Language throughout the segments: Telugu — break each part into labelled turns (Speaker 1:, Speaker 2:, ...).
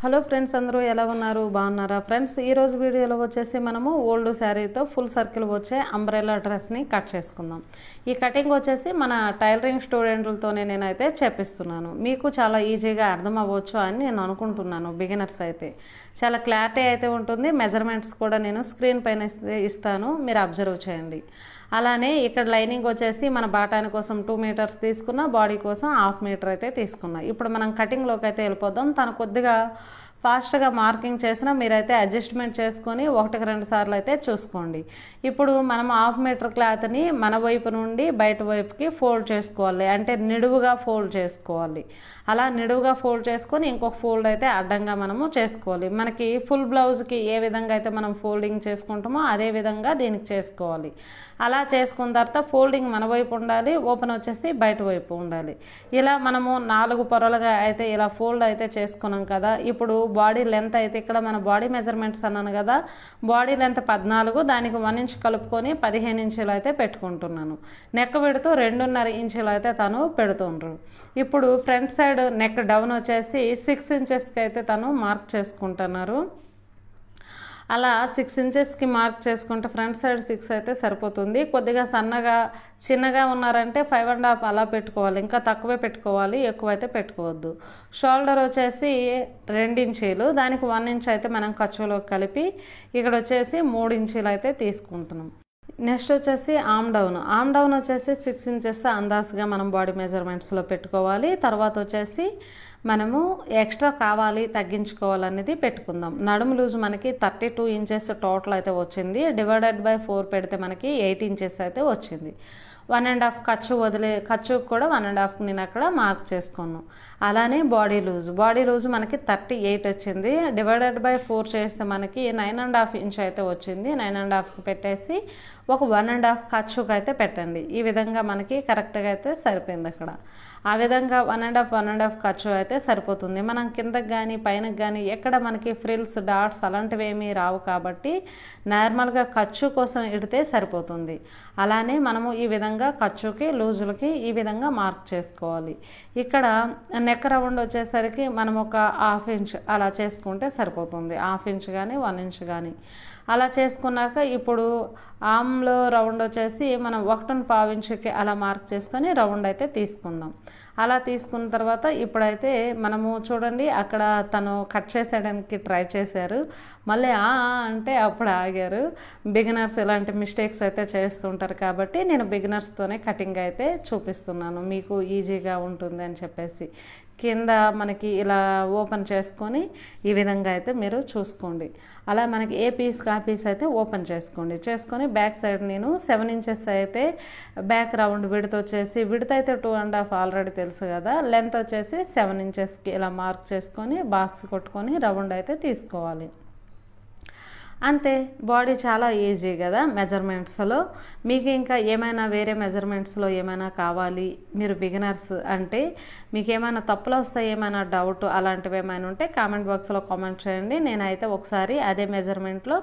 Speaker 1: హలో ఫ్రెండ్స్, అందరూ ఎలా ఉన్నారు? బాగున్నారా ఫ్రెండ్స్? ఈరోజు వీడియోలో వచ్చేసి మనము ఓల్డ్ శారీతో ఫుల్ సర్కిల్ వచ్చే అంబ్రెల్లా డ్రెస్ని కట్ చేసుకుందాం. ఈ కటింగ్ వచ్చేసి మన టైలరింగ్ స్టూడెంట్లతోనే నేనైతే చేపిస్తున్నాను. మీకు చాలా ఈజీగా అర్థం అవ్వచ్చు అని నేను అనుకుంటున్నాను. బిగినర్స్ అయితే చాలా క్లారిటీ అయితే ఉంటుంది. మెజర్మెంట్స్ కూడా నేను స్క్రీన్ పైన ఇస్తాను, మీరు అబ్జర్వ్ చేయండి. అలానే ఇక్కడ లైనింగ్ వచ్చేసి మన బాటాని కోసం 2 మీటర్స్ తీసుకున్నా, బాడీ కోసం 1/2 మీటర్ అయితే తీసుకున్నా. ఇప్పుడు మనం కటింగ్లోకి అయితే వెళ్ళిపోదాం. తను కొద్దిగా ఫాస్ట్గా మార్కింగ్ చేసినా మీరైతే అడ్జస్ట్మెంట్ చేసుకొని 1-2 సార్లు అయితే చూసుకోండి. ఇప్పుడు మనం 1/2 మీటర్ క్లాత్ని మన వైపు నుండి బయట వైపుకి ఫోల్డ్ చేసుకోవాలి, అంటే నిడువుగా ఫోల్డ్ చేసుకోవాలి. అలా నిడువుగా ఫోల్డ్ చేసుకొని ఇంకొక ఫోల్డ్ అయితే అడ్డంగా మనము చేసుకోవాలి. మనకి ఫుల్ బ్లౌజ్కి ఏ విధంగా అయితే మనం ఫోల్డింగ్ చేసుకుంటామో అదే విధంగా దీనికి చేసుకోవాలి. అలా చేసుకున్న తర్వాత ఫోల్డింగ్ మన వైపు ఉండాలి, ఓపెన్ వచ్చేసి బయట వైపు ఉండాలి. ఇలా మనము 4 పొరలుగా అయితే ఇలా ఫోల్డ్ అయితే చేసుకున్నాం కదా. ఇప్పుడు బాడీ లెంత్ అయితే ఇక్కడ మన బాడీ మెజర్మెంట్స్ అన్నాను కదా, బాడీ లెంత్ 14, దానికి 1 ఇంచ్ కలుపుకొని 15 ఇంచులు అయితే పెట్టుకుంటున్నాను. నెక్ పెడుతూ 2.5 ఇంచులు అయితే తను పెడుతుండ్రు. ఇప్పుడు ఫ్రంట్ సైడ్ నెక్ డౌన్ వచ్చేసి 6 ఇంచెస్కి అయితే తను మార్క్ చేసుకుంటున్నారు. అలా 6 ఇంచెస్కి మార్క్ చేసుకుంటే ఫ్రంట్ సైడ్ 6 అయితే సరిపోతుంది. కొద్దిగా సన్నగా చిన్నగా ఉన్నారంటే 5.5 అలా పెట్టుకోవాలి, ఇంకా తక్కువే పెట్టుకోవాలి, ఎక్కువైతే పెట్టుకోవద్దు. షోల్డర్ వచ్చేసి 2 ఇంచీలు, దానికి 1 ఇంచ్ అయితే మనం ఖర్చులోకి కలిపి ఇక్కడ వచ్చేసి 3 ఇంచీలు అయితే తీసుకుంటున్నాం. నెక్స్ట్ వచ్చేసి ఆమ్ డౌన్ వచ్చేసి 6 ఇంచెస్ అందాజుగా మనం బాడీ మెజర్మెంట్స్లో పెట్టుకోవాలి. తర్వాత వచ్చేసి మనము ఎక్స్ట్రా కావాలి తగ్గించుకోవాలనేది పెట్టుకుందాం. నడుము లూజ్ మనకి 32 ఇంచెస్ టోటల్ అయితే వచ్చింది. డివైడెడ్ బై 4 పెడితే మనకి 8 ఇంచెస్ అయితే వచ్చింది. 1.5 ఖర్చు కూడా 1.5 నేను అక్కడ మార్క్ చేసుకున్నాను. అలానే బాడీ లూజ్ మనకి 38 వచ్చింది. డివైడెడ్ బై 4 చేస్తే మనకి 9.5 ఇంచ్ అయితే వచ్చింది. 9.5 పెట్టేసి ఒక 1.5 ఖర్చుకు అయితే పెట్టండి. ఈ విధంగా మనకి కరెక్ట్గా అయితే సరిపోయింది. అక్కడ ఆ విధంగా 1.5 ఖర్చు అయితే సరిపోతుంది. మనం కిందకి కానీ పైనకి కానీ ఎక్కడ మనకి ఫ్రిల్స్ డాట్స్ అలాంటివి ఏమీ రావు కాబట్టి నార్మల్గా ఖర్చు కోసం ఇడితే సరిపోతుంది. అలానే మనము ఈ విధంగా ఖర్చుకి లూజులకి ఈ విధంగా మార్క్ చేసుకోవాలి. ఇక్కడ నెక్ రౌండ్ వచ్చేసరికి మనం ఒక 1/2 ఇంచ్ అలా చేసుకుంటే సరిపోతుంది. 1/2 ఇంచ్ కానీ 1 ఇంచ్ కానీ అలా చేసుకున్నాక ఇప్పుడు ఆమ్లో రౌండ్ వచ్చేసి మనం 1.5 ఇంచుకి అలా మార్క్ చేసుకొని రౌండ్ అయితే తీసుకుందాం. అలా తీసుకున్న తర్వాత ఇప్పుడైతే మనము చూడండి, అక్కడ తను కట్ చేసేయడానికి ట్రై చేశారు, మళ్ళీ అంటే అప్పుడు ఆగారు. బిగినర్స్ ఇలాంటి మిస్టేక్స్ అయితే చేస్తుంటారు కాబట్టి నేను బిగినర్స్తోనే కటింగ్ అయితే చూపిస్తున్నాను, మీకు ఈజీగా ఉంటుంది అని చెప్పేసి. కింద మనకి ఇలా ఓపెన్ చేసుకొని ఈ విధంగా అయితే మీరు చూసుకోండి. అలా మనకి ఏ పీస్కి ఆ పీస్ అయితే ఓపెన్ చేసుకొని బ్యాక్ సైడ్ నేను 7 ఇంచెస్ అయితే బ్యాక్ రౌండ్ విడత అయితే 2.5 ఆల్రెడీ తెలుసు కదా. లెంత్ వచ్చేసి 7 ఇంచెస్కి ఇలా మార్క్ చేసుకొని బాక్స్ కొట్టుకొని రౌండ్ అయితే తీసుకోవాలి. అంతే, బాడీ చాలా ఈజీ కదా మెజర్మెంట్స్లో. మీకు ఇంకా ఏమైనా వేరే మెజర్మెంట్స్లో ఏమైనా కావాలి, మీరు బిగినర్స్ అంటే మీకు ఏమైనా తప్పులు వస్తాయి, ఏమైనా డౌట్ అలాంటివి ఏమైనా ఉంటే కామెంట్ బాక్స్లో కామెంట్ చేయండి. నేనైతే ఒకసారి అదే మెజర్మెంట్లో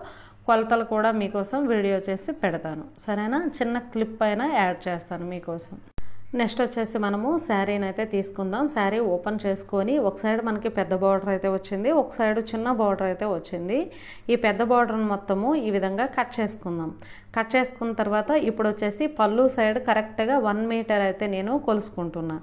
Speaker 1: కొలతలు కూడా మీకోసం వీడియో చేసి పెడతాను, సరేనా? చిన్న క్లిప్ అయినా యాడ్ చేస్తాను మీకోసం. నెక్స్ట్ వచ్చేసి మనము శారీని అయితే తీసుకుందాం. శారీ ఓపెన్ చేసుకొని ఒక సైడ్ మనకి పెద్ద బార్డర్ అయితే వచ్చింది, ఒక సైడ్ చిన్న బార్డర్ అయితే వచ్చింది. ఈ పెద్ద బార్డర్ని మొత్తము ఈ విధంగా కట్ చేసుకుందాం. కట్ చేసుకున్న తర్వాత ఇప్పుడు వచ్చేసి పళ్ళు సైడ్ కరెక్ట్గా 1 మీటర్ అయితే నేను కొలుసుకుంటున్నా.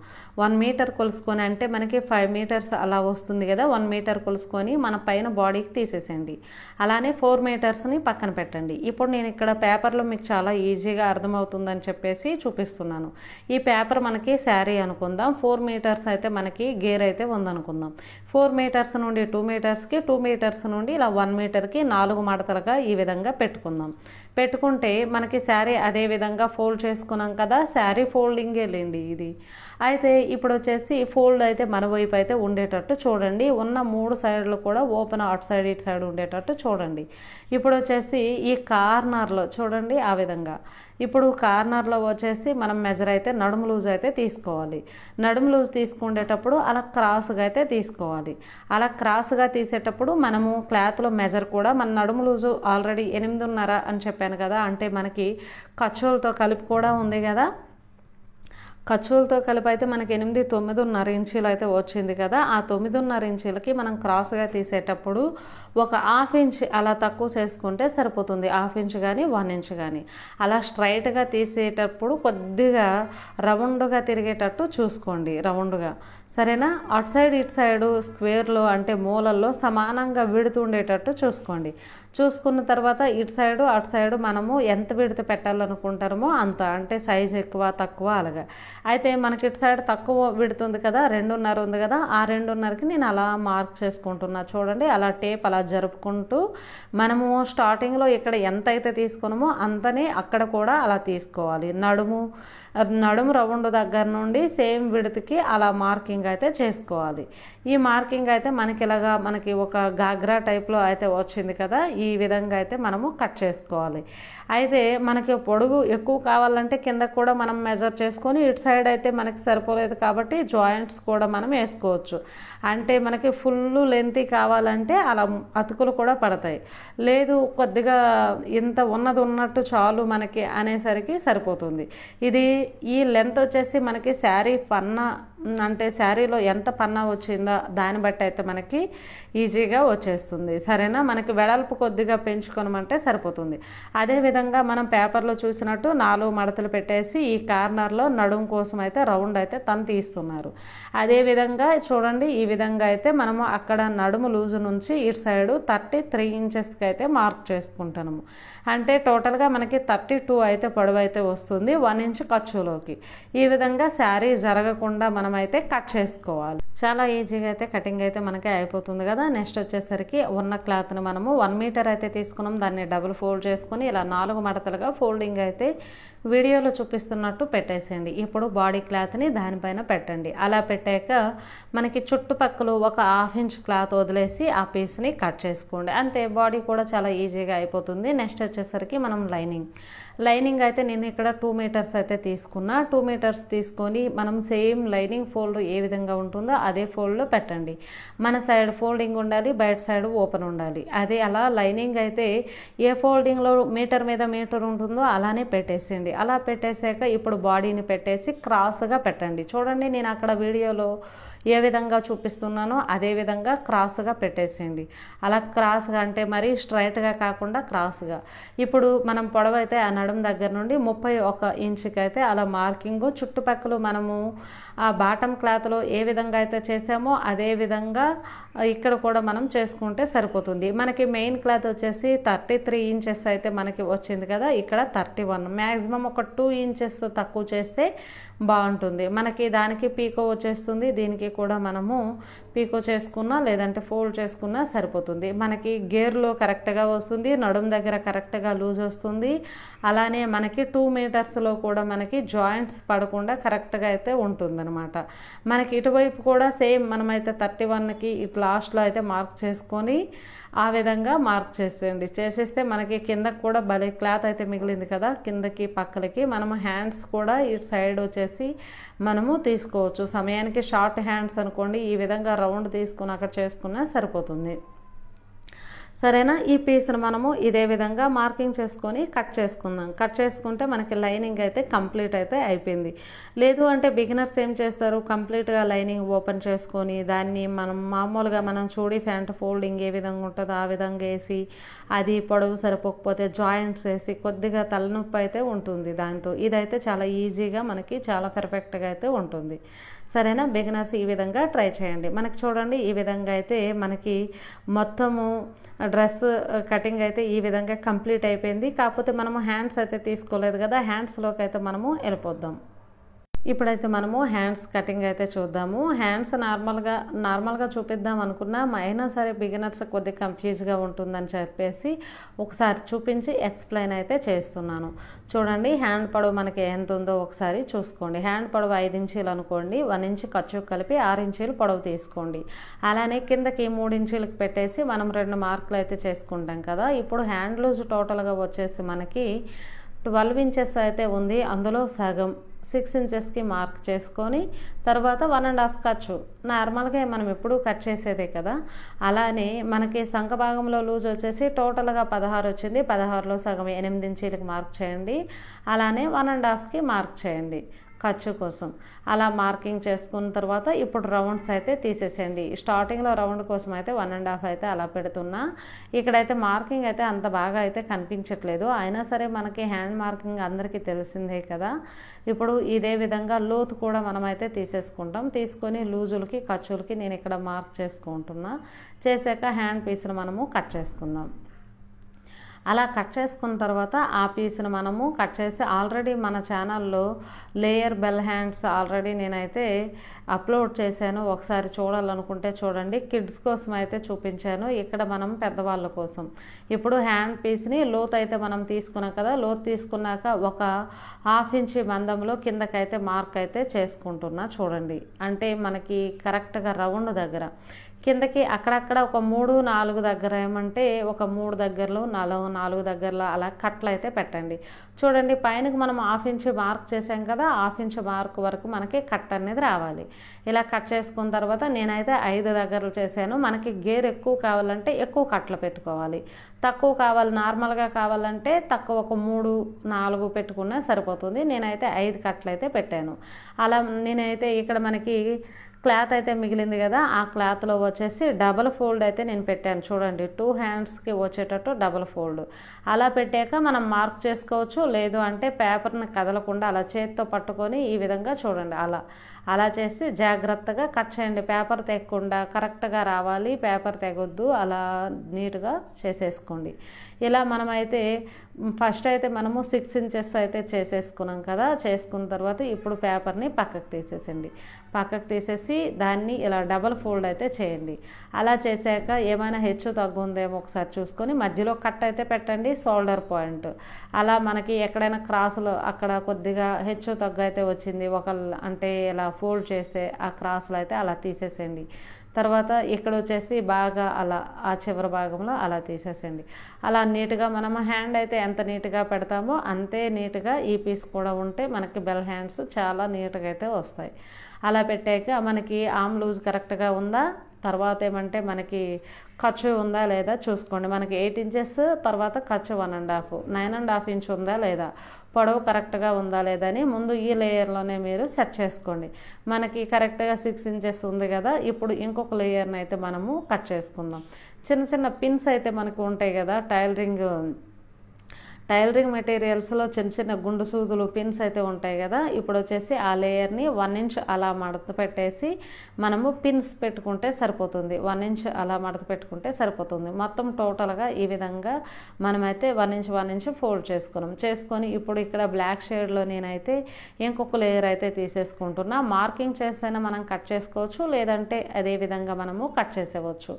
Speaker 1: 1 మీటర్ కొలుసుకొని అంటే మనకి 5 మీటర్స్ అలా వస్తుంది కదా. 1 మీటర్ కొలుసుకొని మన పైన బాడీకి తీసేసేయండి. అలానే 4 మీటర్స్ని పక్కన పెట్టండి. ఇప్పుడు నేను ఇక్కడ పేపర్లో మీకు చాలా ఈజీగా అర్థమవుతుందని చెప్పేసి చూపిస్తున్నాను. ఈ పేపర్ మనకి శారీ అనుకుందాం. 4 మీటర్స్ అయితే మనకి గేర్ అయితే ఉందనుకుందాం. 4 మీటర్స్ నుండి 2 మీటర్స్కి, 2 మీటర్స్ నుండి ఇలా 1 మీటర్కి 4 మడతలుగా ఈ విధంగా పెట్టుకుంటే మనకి శారీ అదే విధంగా ఫోల్డ్ చేసుకున్నాం కదా. శారీ ఫోల్డింగే లేండి ఇది. అయితే ఇప్పుడు వచ్చేసి ఫోల్డ్ అయితే మన వైపు అయితే ఉండేటట్టు చూడండి. ఉన్న 3 సైడ్లు కూడా ఓపెన్ అటు సైడ్ ఇటు సైడ్ ఉండేటట్టు చూడండి. ఇప్పుడు వచ్చేసి ఈ కార్నర్లో చూడండి ఆ విధంగా. ఇప్పుడు కార్నర్లో వచ్చేసి మనం మెజర్ అయితే నడుము లూజ్ అయితే తీసుకోవాలి. నడుము లూజ్ తీసుకునేటప్పుడు అలా క్రాస్గా అయితే తీసుకోవాలి. అలా క్రాస్గా తీసేటప్పుడు మనము క్లాత్లో మెజర్ కూడా మన నడుము లూజు ఆల్రెడీ 8.5 అని చెప్పాను కదా, అంటే మనకి ఖర్చులతో కలిపి కూడా ఉంది కదా. ఖర్చులతో కలిపి అయితే మనకి 8, 9.5 ఇంచీలు అయితే వచ్చింది కదా. ఆ 9.5 ఇంచీలకి మనం క్రాస్గా తీసేటప్పుడు ఒక హాఫ్ ఇంచ్ అలా తక్కువ చేసుకుంటే సరిపోతుంది. హాఫ్ ఇంచ్ కానీ 1 ఇంచ్ కానీ అలా స్ట్రైట్గా తీసేటప్పుడు కొద్దిగా రౌండ్గా తిరిగేటట్టు చూసుకోండి, రౌండ్గా. సరేనా? అటు సైడ్ ఇటు సైడు స్క్వేర్లో అంటే మూలల్లో సమానంగా విడుతూ ఉండేటట్టు చూసుకోండి. చూసుకున్న తర్వాత ఇటు సైడు అటు సైడు మనము ఎంత విడత పెట్టాలనుకుంటామో అంత, అంటే సైజ్ ఎక్కువ తక్కువ అలాగా. అయితే మనకి ఇటు సైడ్ తక్కువ విడుతుంది కదా, 2.5 ఉంది కదా, ఆ 2.5కి నేను అలా మార్క్ చేసుకుంటున్నా. చూడండి, అలా టేప్ అలా జరుపుకుంటూ మనము స్టార్టింగ్లో ఇక్కడ ఎంత అయితే తీసుకున్నామో అంతనే అక్కడ కూడా అలా తీసుకోవాలి. నడుము రౌండ్ దగ్గర నుండి సేమ్ విడతకి అలా మార్కింగ్ అయితే చేసుకోవాలి. ఈ మార్కింగ్ అయితే మనకి ఒక గాగ్రా టైప్లో అయితే వచ్చింది కదా, ఈ విధంగా అయితే మనము కట్ చేసుకోవాలి. అయితే మనకి పొడుగు ఎక్కువ కావాలంటే కింద కూడా మనం మెజర్ చేసుకొని, ఇటు సైడ్ అయితే మనకి సరిపోలేదు కాబట్టి జాయింట్స్ కూడా మనం వేసుకోవచ్చు. అంటే మనకి ఫుల్ లెంత్ కావాలంటే అలా అతుకులు కూడా పడతాయి. లేదు కొద్దిగా ఇంత ఉన్నట్టు చాలు మనకి అనేసరికి సరిపోతుంది. ఈ లెంత్ వచ్చేసి మనకి శారీ పన్నా, అంటే శారీలో ఎంత పన్నా వచ్చిందో దాన్ని బట్టి అయితే మనకి ఈజీగా వచ్చేస్తుంది. సరేనా? మనకి వెడల్పు కొద్దిగా పెంచుకోనమంటే సరిపోతుంది. అదేవిధంగా మనం పేపర్లో చూసినట్టు 4 మడతలు పెట్టేసి ఈ కార్నర్లో నడుము కోసం అయితే రౌండ్ అయితే తను తీస్తున్నారు. అదేవిధంగా చూడండి, ఈ విధంగా అయితే మనము అక్కడ నడుము లూజు నుంచి ఇటు సైడు 33 ఇంచెస్కి అయితే మార్క్ చేసుకుంటాము. అంటే టోటల్గా మనకి 32 అయితే పొడవు అయితే వస్తుంది 1 ఇంచ్ ఖర్చులోకి. ఈ విధంగా శారీ జరగకుండా మనం అయితే కట్ చేసుకోవాలి. చాలా ఈజీగా అయితే కటింగ్ అయితే మనకి అయిపోతుంది కదా. నెక్స్ట్ వచ్చేసరికి ఉన్న క్లాత్ని మనము 1 మీటర్ అయితే తీసుకున్నాం. దాన్ని డబుల్ ఫోల్డ్ చేసుకుని ఇలా 4 మడతలుగా ఫోల్డింగ్ అయితే వీడియోలో చూపిస్తున్నట్టు పెట్టేసేయండి. ఇప్పుడు బాడీ క్లాత్ని దానిపైన పెట్టండి. అలా పెట్టాక మనకి చుట్టుపక్కల ఒక హాఫ్ ఇంచ్ క్లాత్ వదిలేసి ఆ పీస్ని కట్ చేసుకోండి. అంతే, బాడీ కూడా చాలా ఈజీగా అయిపోతుంది. నెక్స్ట్ వచ్చేసరికి మనం లైనింగ్ అయితే నేను ఇక్కడ 2 మీటర్స్ అయితే తీసుకున్నా. 2 మీటర్స్ తీసుకొని మనం సేమ్ లైనింగ్ ఫోల్డ్ ఏ విధంగా ఉంటుందో అదే ఫోల్డ్లో పెట్టండి. మన సైడ్ ఫోల్డింగ్ ఉండాలి, బయట సైడ్ ఓపెన్ ఉండాలి. అదే అలా లైనింగ్ అయితే ఏ ఫోల్డింగ్లో మీటర్ మీద మీటర్ ఉంటుందో అలానే పెట్టేసేయండి. అలా పెట్టేసాక ఇప్పుడు బాడీని పెట్టేసి క్రాస్గా పెట్టండి. చూడండి, నేను అక్కడ వీడియోలో ఏ విధంగా చూపిస్తున్నానో అదే విధంగా క్రాస్గా పెట్టేసేయండి. అలా క్రాస్గా అంటే మరీ స్ట్రైట్గా కాకుండా క్రాస్గా. ఇప్పుడు మనం పొడవైతే ఆ నడుము దగ్గర నుండి 31 ఇంచుకి అయితే అలా మార్కింగ్ చుట్టుపక్కల మనము ఆ బాటమ్ క్లాత్లో ఏ విధంగా అయితే చేసామో అదే విధంగా ఇక్కడ కూడా మనం చేసుకుంటే సరిపోతుంది. మనకి మెయిన్ క్లాత్ వచ్చేసి 33 ఇంచెస్ అయితే మనకి వచ్చింది కదా, ఇక్కడ 31. మ్యాక్సిమం ఒక 2 ఇంచెస్ తక్కువ చేస్తే బాగుంటుంది. మనకి దానికి పీకో వచ్చేస్తుంది, దీనికి కూడా మనము పీకో చేసుకున్నా లేదంటే ఫోల్డ్ చేసుకున్నా సరిపోతుంది. మనకి గేర్లో కరెక్ట్గా వస్తుంది, నడుము దగ్గర కరెక్ట్గా లూజ్ వస్తుంది. అలానే మనకి 2 మీటర్స్లో కూడా మనకి జాయింట్స్ పడకుండా కరెక్ట్గా అయితే ఉంటుంది అనమాట. మనకి ఇటువైపు కూడా సేమ్ మనమైతే 31కి ఇటు లాస్ట్లో అయితే మార్క్ చేసుకొని ఆ విధంగా మార్క్ చేసేస్తే మనకి కిందకి కూడా భలే క్లాత్ అయితే మిగిలింది కదా, కిందకి పక్కలకి మనము హ్యాండ్స్ కూడా ఇటు సైడ్ వచ్చేసి మనము తీసుకోవచ్చు. సమయానికి షార్ట్ హ్యాండ్స్ అనుకోండి, ఈ విధంగా రౌండ్ తీసుకుని అక్కడ చేసుకున్నా సరిపోతుంది. సరేనా? ఈ పీస్ను మనము ఇదే విధంగా మార్కింగ్ చేసుకొని కట్ చేసుకుందాం. కట్ చేసుకుంటే మనకి లైనింగ్ అయితే కంప్లీట్ అయితే అయిపోయింది. లేదు అంటే బిగినర్స్ ఏం చేస్తారు, కంప్లీట్గా లైనింగ్ ఓపెన్ చేసుకొని దాన్ని మామూలుగా మనం చూడి ప్యాంట్ ఫోల్డింగ్ ఏ విధంగా ఉంటుందో ఆ విధంగా వేసి అది పొడవు సరిపోకపోతే జాయింట్స్ వేసి కొద్దిగా తలనొప్పి అయితే ఉంటుంది దాంతో. ఇదైతే చాలా ఈజీగా మనకి చాలా పర్ఫెక్ట్గా అయితే ఉంటుంది. సరేనా? బిగినర్స్ ఈ విధంగా ట్రై చేయండి. మనకి చూడండి, ఈ విధంగా అయితే మనకి మొత్తము డ్రెస్ కటింగ్ అయితే ఈ విధంగా కంప్లీట్ అయిపోయింది. కాకపోతే మనము హ్యాండ్స్ అయితే తీసుకోలేదు కదా, హ్యాండ్స్లోకి అయితే మనము వెళ్ళిపోద్దాం. ఇప్పుడైతే మనము హ్యాండ్స్ కటింగ్ అయితే చూద్దాము. హ్యాండ్స్ నార్మల్గా చూపిద్దాం అనుకున్నా, అయినా సరే బిగినర్స్ కొద్దిగా కన్ఫ్యూజ్గా ఉంటుందని చెప్పేసి ఒకసారి చూపించి ఎక్స్ప్లెయిన్ అయితే చేస్తున్నాను. చూడండి, హ్యాండ్ పొడవు మనకి ఎంత ఉందో ఒకసారి చూసుకోండి. హ్యాండ్ పొడవు 5 ఇంచీలు అనుకోండి, 1 ఇంచ్ ఖర్చు కలిపి 6 ఇంచీలు పొడవు తీసుకోండి. అలానే కిందకి 3 ఇంచీలకు పెట్టేసి మనం 2 మార్కులు అయితే చేసుకుంటాం కదా. ఇప్పుడు హ్యాండ్ లూజ్ టోటల్గా వచ్చేసి మనకి 12 ఇంచెస్ అయితే ఉంది. అందులో సగం 6 ఇంచెస్కి మార్క్ చేసుకొని తర్వాత 1.5 ఖర్చు. నార్మల్గా మనం ఎప్పుడూ కట్ చేసేదే కదా. అలానే మనకి సంఖ భాగంలో లూజ్ వచ్చేసి టోటల్గా 16 వచ్చింది. 16లో సగం 8 ఇంచీలకు మార్క్ చేయండి. అలానే 1.5కి మార్క్ చేయండి. ఖర్చు కోసం. అలా మార్కింగ్ చేసుకున్న తర్వాత ఇప్పుడు రౌండ్స్ అయితే తీసేసేయండి. స్టార్టింగ్లో రౌండ్ కోసం అయితే 1.5 అయితే అలా పెడుతున్నా. ఇక్కడైతే మార్కింగ్ అయితే అంత బాగా అయితే కనిపించట్లేదు. అయినా సరే మనకి హ్యాండ్ మార్కింగ్ అందరికీ తెలిసిందే కదా. ఇప్పుడు ఇదే విధంగా లోతు కూడా మనమైతే తీసేసుకుంటాం. తీసుకొని లూజులకి ఖర్చులకి నేను ఇక్కడ మార్క్ చేసుకుంటున్నా. చేశాక హ్యాండ్ పీస్ను మనము కట్ చేసుకుందాం. అలా కట్ చేసుకున్న తర్వాత ఆ పీస్ను మనము కట్ చేసి ఆల్రెడీ మన ఛానల్లో లేయర్ బెల్ హ్యాండ్స్ ఆల్రెడీ నేనైతే అప్లోడ్ చేశాను. ఒకసారి చూడాలనుకుంటే చూడండి. కిడ్స్ కోసం అయితే చూపించాను. ఇక్కడ మనం పెద్దవాళ్ళ కోసం. ఇప్పుడు హ్యాండ్ పీస్ని లోతు అయితే మనం తీసుకున్నాం కదా. లోతు తీసుకున్నాక ఒక 1/2 ఇంచ్ మందంలో కిందకైతే మార్క్ అయితే చేసుకుంటున్నా చూడండి. అంటే మనకి కరెక్ట్గా రౌండ్ దగ్గర కిందకి అక్కడక్కడ ఒక 3-4 దగ్గర ఏమంటే ఒక 3 దగ్గరలో 4 దగ్గరలో అలా కట్లు అయితే పెట్టండి. చూడండి పైనకి మనం 1/2 ఇంచ్ మార్క్ చేసాం కదా. 1/2 ఇంచ్ మార్క్ వరకు మనకి కట్ అనేది రావాలి. ఇలా కట్ చేసుకున్న తర్వాత నేనైతే 5 దగ్గరలు చేశాను. మనకి గేర్ ఎక్కువ కావాలంటే ఎక్కువ కట్లు పెట్టుకోవాలి. తక్కువ కావాలి నార్మల్గా కావాలంటే తక్కువ ఒక 3-4 పెట్టుకున్నా సరిపోతుంది. నేనైతే 5 కట్లు అయితే పెట్టాను. అలా నేనైతే ఇక్కడ మనకి క్లాత్ అయితే మిగిలింది కదా. ఆ క్లాత్లో వచ్చేసి డబల్ ఫోల్డ్ అయితే నేను పెట్టాను చూడండి. 2 హ్యాండ్స్కి వచ్చేటట్టు డబల్ ఫోల్డ్ అలా పెట్టాక మనం మార్క్ చేసుకోవచ్చు. లేదు అంటే పేపర్ని కదలకుండా అలా చేతితో పట్టుకొని ఈ విధంగా చూడండి అలా చేసి జాగ్రత్తగా కట్ చేయండి. పేపర్ తెగకుండా కరెక్ట్గా రావాలి. పేపర్ తెగొద్దు. అలా నీట్గా చేసేసుకోండి. ఇలా మనమైతే ఫస్ట్ అయితే మనము 6 ఇంచెస్ అయితే చేసేసుకున్నాం కదా. చేసుకున్న తర్వాత ఇప్పుడు పేపర్ని పక్కకు తీసేసండి. పక్కకు తీసేసి దాన్ని ఇలా డబల్ ఫోల్డ్ అయితే చేయండి. అలా చేశాక ఏమైనా హెచ్చు తగ్గు ఉందేమో ఒకసారి చూసుకొని మధ్యలో కట్ అయితే పెట్టండి. షోల్డర్ పాయింట్ అలా మనకి ఎక్కడైనా క్రాసులు అక్కడ కొద్దిగా హెచ్చు తగ్గు అయితే వచ్చింది అంటే ఇలా ఫోల్డ్ చేస్తే ఆ క్రాసులు అయితే అలా తీసేసేయండి. తర్వాత ఇక్కడ వచ్చేసి బాగా అలా ఆ చివరి భాగంలో అలా తీసేసేయండి. అలా నీట్గా మనం హ్యాండ్ అయితే ఎంత నీట్గా పెడతామో అంతే నీట్గా ఈ పీస్ కూడా ఉంటే మనకి బెల్ హ్యాండ్స్ చాలా నీట్గా అయితే వస్తాయి. అలా పెట్టాక మనకి ఆమ్ లూజ్ కరెక్ట్గా ఉందా, తర్వాత ఏమంటే మనకి ఖర్చు ఉందా లేదా చూసుకోండి. మనకి 8 ఇంచెస్ తర్వాత ఖర్చు 1.5 9.5 ఇంచ్ ఉందా లేదా, పొడవు కరెక్ట్గా ఉందా లేదా అని ముందు ఈ లేయర్లోనే మీరు సెట్ చేసుకోండి. మనకి కరెక్ట్గా 6 ఇంచెస్ ఉంది కదా. ఇప్పుడు ఇంకొక లేయర్ని అయితే మనము కట్ చేసుకుందాం. చిన్న చిన్న పిన్స్ అయితే మనకు ఉంటాయి కదా. టైలరింగ్ మెటీరియల్స్లో చిన్న చిన్న గుండు సూదులు పిన్స్ అయితే ఉంటాయి కదా. ఇప్పుడు వచ్చేసి ఆ లేయర్ని 1 ఇంచ్ అలా మడత పెట్టేసి మనము పిన్స్ పెట్టుకుంటే సరిపోతుంది. 1 ఇంచ్ అలా మడత పెట్టుకుంటే సరిపోతుంది. మొత్తం టోటల్గా ఈ విధంగా మనమైతే 1 ఇంచ్ ఫోల్డ్ చేసుకొని ఇప్పుడు ఇక్కడ బ్లాక్ షేడ్లో నేనైతే ఇంకొక లేయర్ అయితే తీసేసుకుంటున్నా. మార్కింగ్ చేస్తేనే మనం కట్ చేసుకోవచ్చు, లేదంటే అదే విధంగా మనము కట్ చేసేవచ్చు.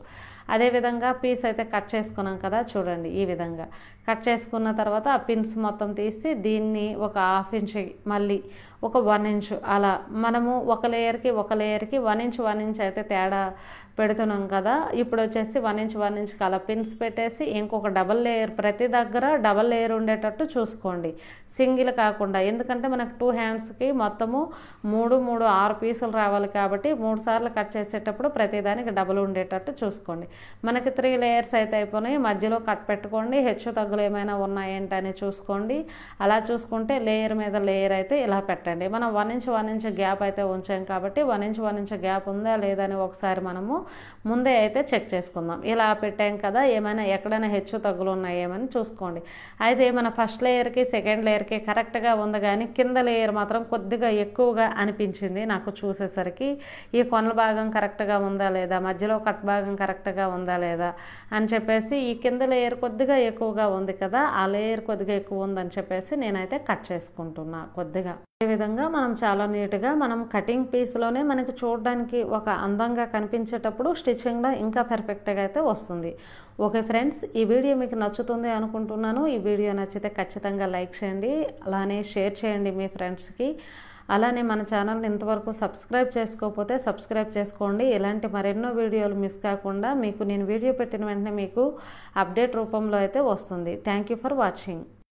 Speaker 1: అదేవిధంగా పీస్ అయితే కట్ చేసుకున్నాం కదా. చూడండి ఈ విధంగా కట్ చేసుకున్న తర్వాత ఆ పిన్స్ మొత్తం తీసి దీన్ని ఒక 1/2 ఇంచ్ మళ్ళీ ఒక 1 ఇంచ్ అలా మనము ఒక లేయర్కి 1 ఇంచ్ అయితే తేడా పెడుతున్నాం కదా. ఇప్పుడు వచ్చేసి 1 ఇంచ్కి అలా పిన్స్ పెట్టేసి ఇంకొక డబల్ లేయర్ ప్రతి దగ్గర డబల్ లేయర్ ఉండేటట్టు చూసుకోండి, సింగిల్ కాకుండా. ఎందుకంటే మనకు 2 హ్యాండ్స్కి మొత్తము 6 పీసులు రావాలి కాబట్టి 3 సార్లు కట్ చేసేటప్పుడు ప్రతిదానికి డబల్ ఉండేటట్టు చూసుకోండి. మనకి 3 లేయర్స్ అయితే అయిపోయినాయి. మధ్యలో కట్ పెట్టుకోండి. హెచ్చు తగ్గులు ఏమైనా ఉన్నాయేంటని చూసుకోండి. అలా చూసుకుంటే లేయర్ మీద లేయర్ అయితే ఇలా పెట్టండి. మనం 1 ఇంచ్ గ్యాప్ అయితే ఉంచాం కాబట్టి 1 ఇంచ్ గ్యాప్ ఉందా లేదా అని ఒకసారి మనము ముందే అయితే చెక్ చేసుకుందాం. ఇలా పెట్టాం కదా, ఏమైనా ఎక్కడైనా హెచ్చు తగ్గులు ఉన్నాయేమని చూసుకోండి. అయితే మన ఫస్ట్ లేయర్కి సెకండ్ లేయర్కి కరెక్ట్గా ఉంది, కానీ కింద లేయర్ మాత్రం కొద్దిగా ఎక్కువగా అనిపించింది నాకు చూసేసరికి. ఈ కొనల భాగం కరెక్ట్గా ఉందా లేదా, మధ్యలో కట్ భాగం కరెక్ట్గా ఉందా లేదా అని చెప్పేసి ఈ కింద లేయర్ కొద్దిగా ఎక్కువగా ఉంది కదా, ఆ లేయర్ కొద్దిగా ఎక్కువ ఉందని చెప్పేసి నేనైతే కట్ చేసుకుంటున్నా కొద్దిగా. అదేవిధంగా మనం చాలా నీట్గా మనం కటింగ్ పీస్లోనే మనకి చూడడానికి ఒక అందంగా కనిపించేటప్పుడు స్టిచ్చింగ్లో ఇంకా పర్ఫెక్ట్గా అయితే వస్తుంది. ఓకే ఫ్రెండ్స్, ఈ వీడియో మీకు నచ్చుతుంది అనుకుంటున్నాను. ఈ వీడియో నచ్చితే ఖచ్చితంగా లైక్ చేయండి, అలానే షేర్ చేయండి మీ ఫ్రెండ్స్కి. అలానే మన ఛానల్ని ఇంతవరకు సబ్స్క్రైబ్ చేసుకోకపోతే సబ్స్క్రైబ్ చేసుకోండి. ఇలాంటి మరెన్నో వీడియోలు మిస్ కాకుండా మీకు నేను వీడియో పెట్టిన వెంటనే మీకు అప్డేట్ రూపంలో అయితే వస్తుంది. Thank you for watching.